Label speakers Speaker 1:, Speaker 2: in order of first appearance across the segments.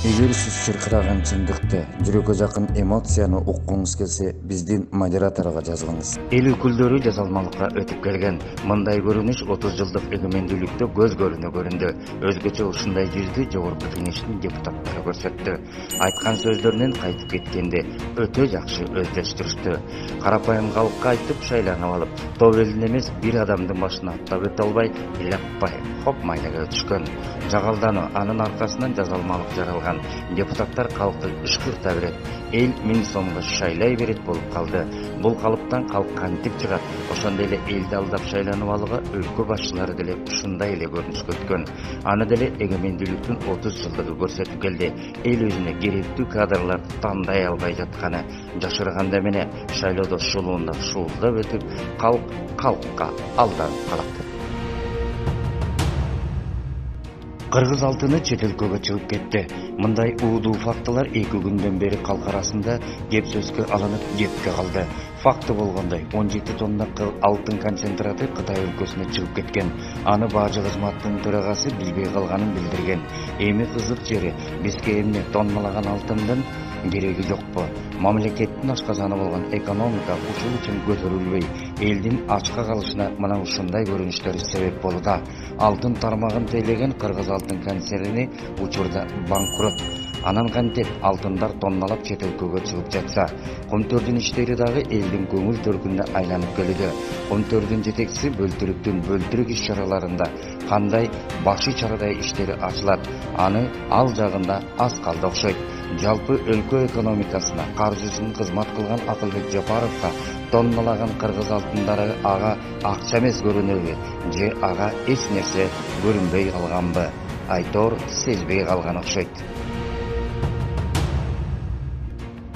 Speaker 1: Эгер сиз чыркыраган чындыкты, жүрөккө жакын эмоцияны уккуңуз келсе, биздин модераторго жазылыңыз.
Speaker 2: Эл өкүлдөрү жазалмалыкка өтүп келген. Мындай көрүнүш 30 жылдык эгемендүүлүктө көз көрүндү. Өзгөчө ушундай жүздү жогорку кеңештин депутаттары көрсөттү. Айткан сөздөрүнөн кайтып кеткенде өтө жакшы өздөштүрүштү. Карапайым калкка айтып шайланып алып, топ элдин эмес бир адамдын башына аттап өтө албай, ляппай, хоп майнага өтүшкөн. Жагалдануу анын аркасынан жазалмалык жаралган. Депутаттар калкты ышкырта берет. Эл 1000 сомго шайлай берет болуп калды. Бул калыптан калк кантип чыгат? Ошондой эле элди алдап шайланып алууга өлкө башчылары деле ушундай эле көрүнүшкө өткөн. Аны деле эгемендүүлүктүн 30 жылдыгы көрсөтүп келди. Эл өзүнө керектүү кадрларды тандай албай жатканы жашырганда эмне? Шайлоодо шуулдап өтүп, калкка алданып калат. Кыргыз алтыны чет өлкөгө чыгып кетти. Мындай уудуу фактылар 2 күндөн бери калк арасында кеп сөзгө алынып кепке калды. Факты болгондой 17 тонна алтын концентраты Кытай өлкөсүнө чыгып кеткен. Аны бажы кызматтын төрагасы билбей калганын билдирген. Эми кызык жери, бизге эмне тонналаган алтындын кереги жокпу? Мамлекеттин ашказаны болгон экономика ушул үчүн көтөрүлбөй, элдин ачка калышына мына ушундай көрүнүштөр себеп болууда. Алтын тармагын тейлеген Кыргыз алтын концерни учурда банкрот. Анан кантип алтындар тонналап чет өлкөгө чыгып жатса, Комтөрдүн иштери дагы элдин көңүл төркүнүнө айланып келүүдө. Комтөрдүн жетекчиси бөлтүрүктүн бөлтүрүк иш-чараларында кандай башы чарадай иштери ачылат, аны ал жагында аз калды окшойт. Жалпы өлкө экономикасына каржысын кызмат кылган Акылбек Жапаровго тонналаган кыргыз алтындары ага акча эмес көрүнөбү, же ага эч нерсе көрүнбөй калганбы? Айтор сезбей калган окшойт.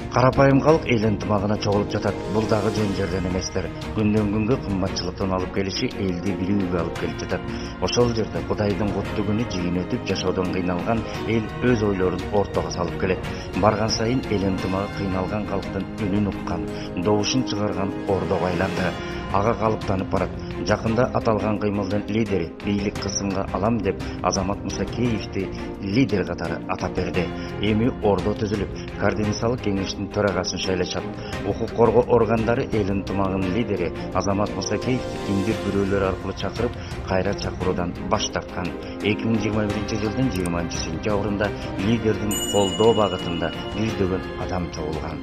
Speaker 2: Карапайым калк эл ынтымагына чогулуп жатат. Бул дагы жөн жерден эместер. Күндөн күнгө кымбатчылыктан алып келиши элди бирүүгө алып келип жатат. Ошол жерде Кудайдын куттуу күнү жыйын өтүп жашоодон кыйналган эл өз ойлорун ортого салып келет. Барган сайын эл ынтымагы кыйналган калктын үнүн уккан, добушун чыгарган ордого айланды. Ага калыптанып барат. Жакында аталган кыймылдын лидери бийлик кысымга алам деп Азамат Мусакеевди лидер катары атап берди. Эми ордо түзүлүп, координациялык кеңештин төрагасын шайлашат. Укук коргоо органдары эл ынтымагынын лидери Азамат Мусакеевди кимдир бирөөлөр аркылуу чакырып, кайра чакыруудан баш тарткан. 2021 жылдын 20-сентябрында лидердин колдоо багытында жүздөгөн адам чогулган.